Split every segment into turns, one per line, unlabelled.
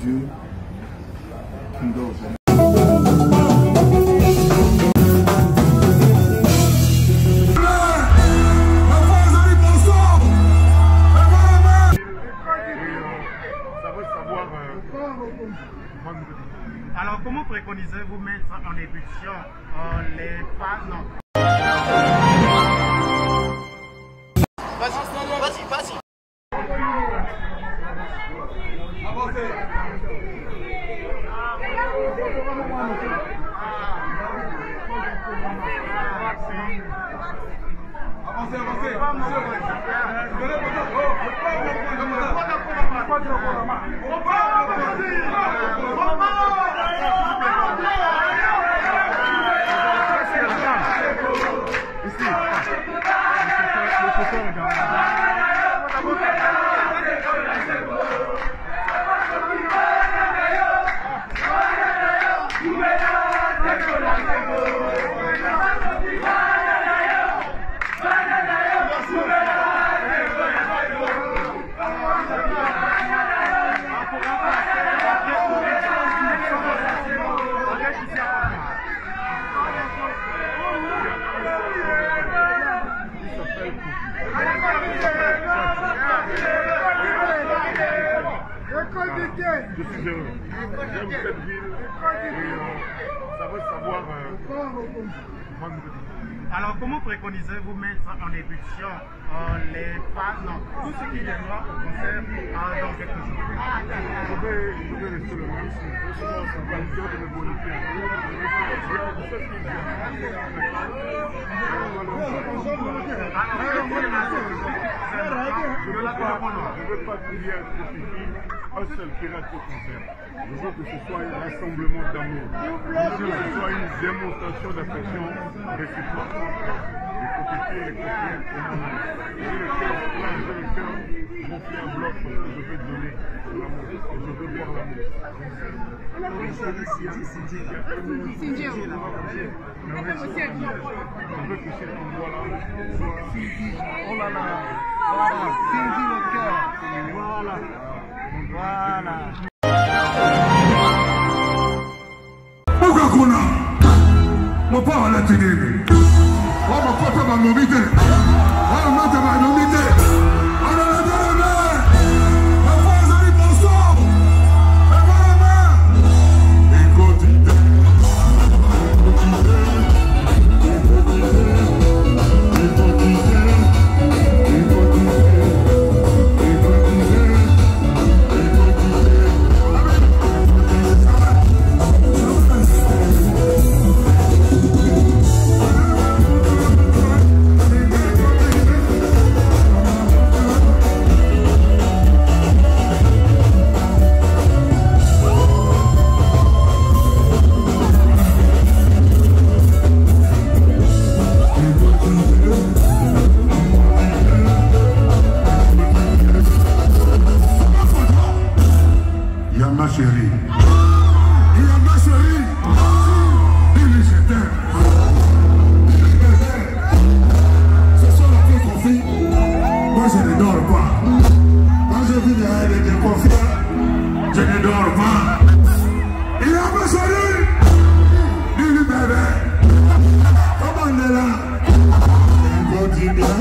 Dieu qui ne dort jamais.
Alors, comment préconisez-vous mettre en ébullition les pâtes? Non.
Vas-y.
Avancez. Je suis heureux. J'aime cette ville et ça veut savoir vendredi.
Alors, comment préconisez-vous mettre en ébullition les pâtes? Non, tout ce qui viendra au concert dans quelques jours.
Je vais rester le même si ça va me faire de me bonifier. Je ne veux pas qu'il y ait un seul qui reste au concert. Je veux que ce soit un rassemblement d'amour. Je veux que ce soit une démonstration d'affection réciproque. Les coquetiers, les coquillettes, j'ai le cœur plein, j'ai le cœur gonflé en bloc parce que je veux donner l'amour et je veux voir l'amour. Je veux que cet endroit-là soit... Oh là là! Voilà, Cindy le cœur. Voilà. Voilà. Pourquoi qu'on a? Mon père a la télé. Oh, mon papa m'a nommé. Oh, mon papa m'a nommé. Ma chérie, il y a ma chérie, il est jeté. Ce soir la plus confie, moi je ne dors pas. Quand je vis derrière les déconfiants, je ne dors pas. Il y a ma chérie, il est bébé. Comment on est là? Il continue bien.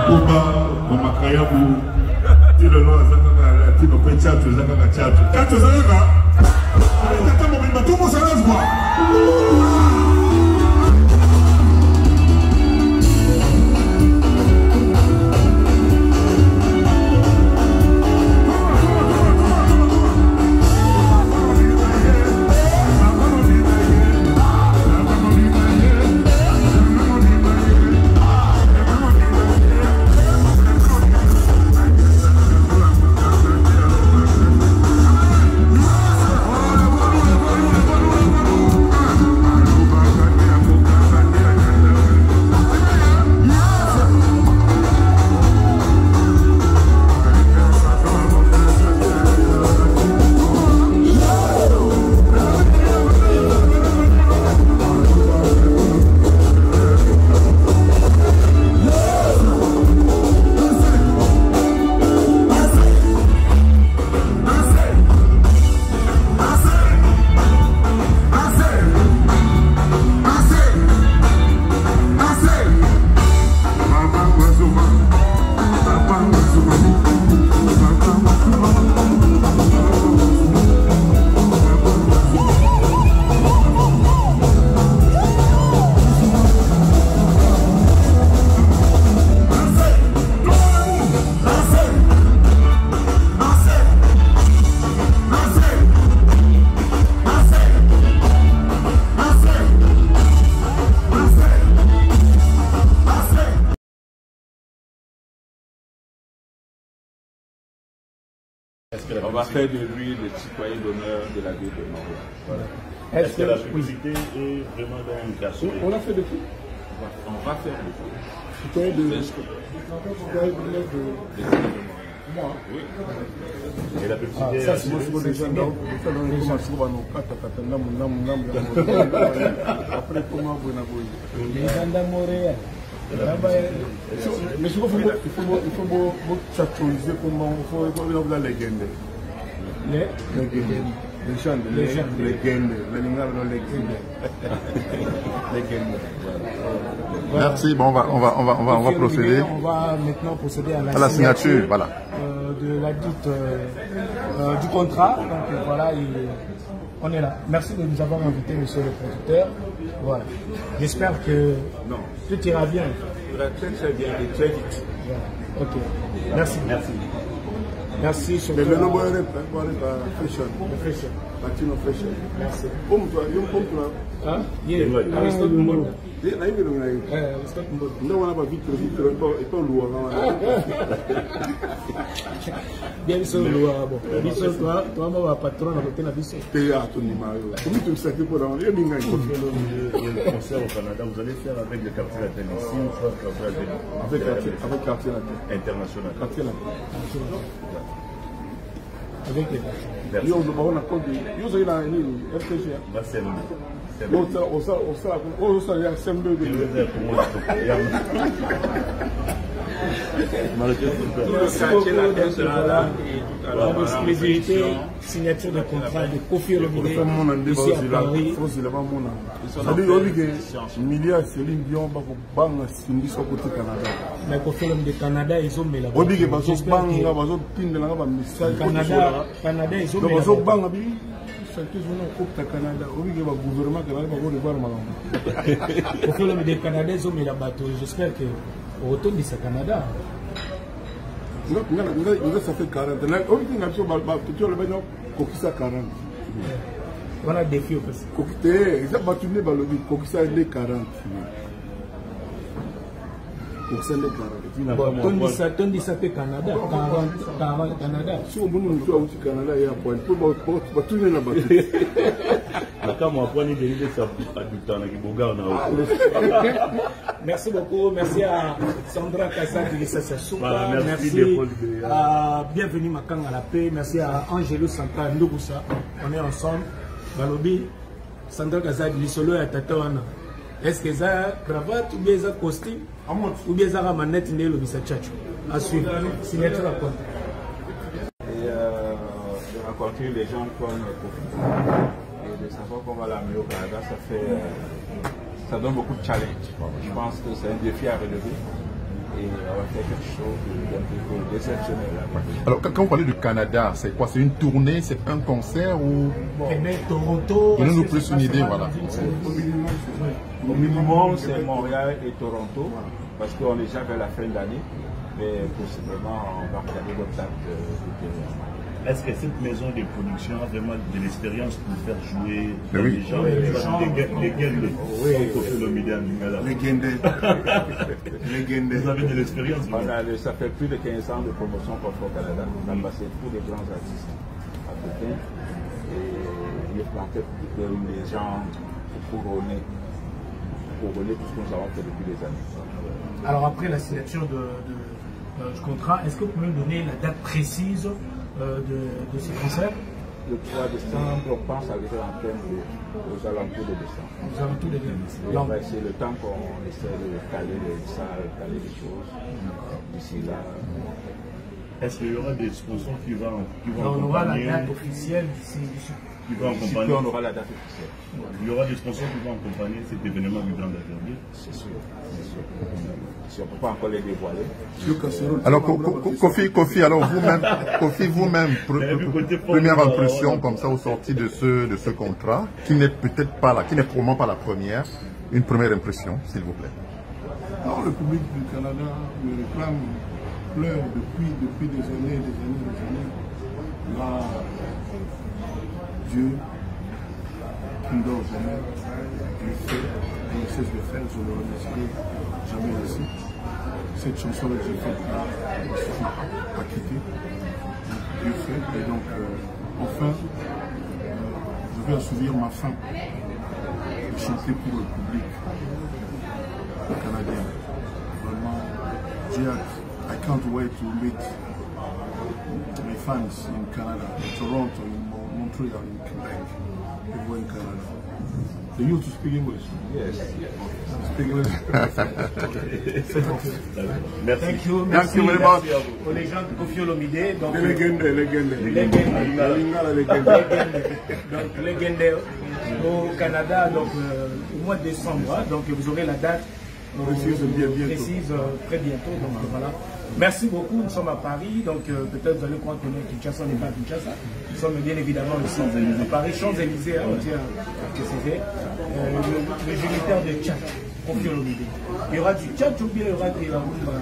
Koba, Mamakaya, dit le nom, tu peux pas tchatcher, tu peux pas tchatcher. Quand tu es là, tout le monde s'en laisse voir.
On va faire de lui le citoyen d'honneur de la ville de Nord. Voilà.
Est-ce que la publicité est vraiment dans une casse?
On l'a fait depuis. On va faire le tout.
Citoyen de
moi. Oui.
Et la publicité
ça c'est moi déjà dans après comment vous n'avez mais il faut tchatcholiser comment il faut la légende. Merci, bon, on va procéder.
On va maintenant procéder à
la signature, voilà.
De la dite du contrat. Donc voilà, on est là. Merci de nous avoir invités, monsieur le producteur. Voilà. J'espère que tout ira bien.
Très bien et très vite.
Voilà. Ok. Merci. Merci. Merci sur
le
fashion. Merci. Hein? Bien sûr, toi, patron,
Le concert au Canada, vous allez faire avec le quartier latin ici ou avec quartier international?
avec les l'exclusivité, signature de contrat de Kofi Olomide ici à Paris. Mais Kofi Olomide Canada, ils ont mis la Canada, ils ont mis la bateau. J'espère que au retour de ce Canada.
Ça fait 40 ans.
On a des défi aussi.
Ils ont battu les 40.
Tondi ça fait Canada. 40 Canada.
Si on veut au Canada, il y a un point. Pour tourner la bateau.
Merci beaucoup, merci à Sandra Kassa de Lissassa-Souka, merci à Bienvenue Makang à la paix, merci à Angelo Santa Ndogusa, on est ensemble. Balobi, Sandra Kassa de Lissolo et Tatawana. Est-ce que ça cravate ou bien ça costume ou bien ça manette né le bisa tchatcho à suivre, signature à quoi?
Et de rencontrer les gens comme et de savoir qu'on va l'amener au Canada, ça donne beaucoup de challenge. Je pense que c'est un défi à relever. et on va faire quelque chose d'exceptionnel.
Alors, quand vous parlez du Canada, c'est quoi? C'est une tournée, c'est un concert ou...
Toronto.
Donnez-nous plus une idée, voilà.
Au minimum, c'est Montréal et Toronto, parce qu'on est déjà vers la fin de l'année, mais possiblement, on va regarder d'autres dates.
Est-ce que cette maison de production a vraiment de l'expérience pour faire jouer
oui.
les gens, les Guendé? Oui, Kofi Olomide en Lingala.
Les Guendé.
Vous avez de l'expérience?
Ça fait plus de 15 ans de promotion qu'on fait au Canada. On a passé tous les grands artistes africains et il plantait les gens pour couronner tout ce que nous avons fait depuis des années.
Alors après la signature du contrat, est-ce que vous pouvez me donner la date précise de ce concert?
Le 3 décembre, on pense arriver en termes aux alentours de décembre.
Aux alentours de décembre.
Donc, c'est le temps qu'on essaie de caler les salles, caler les choses. D'ici là.
Est-ce qu'il y aura des sponsors qui vont
on aura la date officielle d'ici.
D'ici peu, on aura la date officielle.
Il y aura des sponsors qui vont accompagner cet événement du Grand Interdit.
C'est sûr. Si on ne peut pas encore les dévoiler.
Alors, Kofi, alors vous-même, première impression comme ça au sorti de ce contrat, qui n'est peut-être pas là, qui n'est probablement pas la première, une première impression, s'il vous plaît.
Alors, le public du Canada me réclame, pleure depuis des années. Là, Dieu, qui ne dort jamais, il fait, il ne cesse de faire, je ne le remercierai jamais assez. Cette chanson-là que j'ai faite à quitter, Dieu fait, et donc enfin, je vais assouvir ma faim de chanter pour le public canadien. Vraiment, j'ai hâte. I can't wait to meet my fans in Canada, in Toronto, in Montreal, in Quebec, everywhere in Canada. Do you to speak English?
Yes.
Speak English.
Merci.
Thank you very much. Aux légendes de Kofi Olomide. Donc, Legende au Canada, donc au mois de décembre. Donc vous aurez la date précise très bientôt. Donc voilà. Merci beaucoup, nous sommes à Paris, donc peut-être vous allez croire qu'on est à Kinshasa, on n'est pas à Kinshasa. Nous sommes bien évidemment ici à Paris, Champs-Élysées, on tient à préciser. Le géniteur de Tchad, Kofi Olomide. Il y aura du Tchad ou bien il y aura de la rumba?